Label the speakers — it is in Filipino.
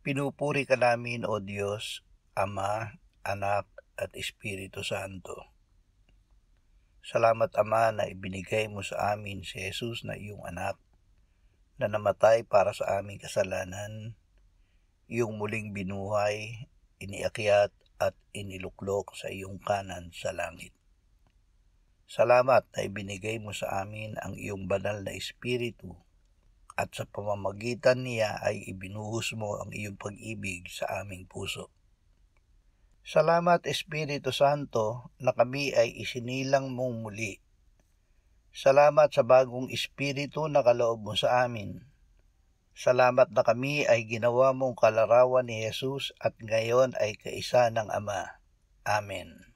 Speaker 1: Pinupuri ka namin, O Diyos, Ama, Anak, at Espiritu Santo. Salamat, Ama, na ibinigay mo sa amin si Jesus na iyong anak, na namatay para sa aming kasalanan, iyong muling binuhay, iniakyat at iniluklok sa iyong kanan sa langit. Salamat na ibinigay mo sa amin ang iyong banal na Espiritu, at sa pamamagitan niya ay ibinuhos mo ang iyong pag-ibig sa aming puso. Salamat, Espiritu Santo, na kami ay isinilang mong muli. Salamat sa bagong Espiritu na kaloob mo sa amin. Salamat na kami ay ginawa mong kalarawan ni Jesus at ngayon ay kaisa ng Ama. Amen.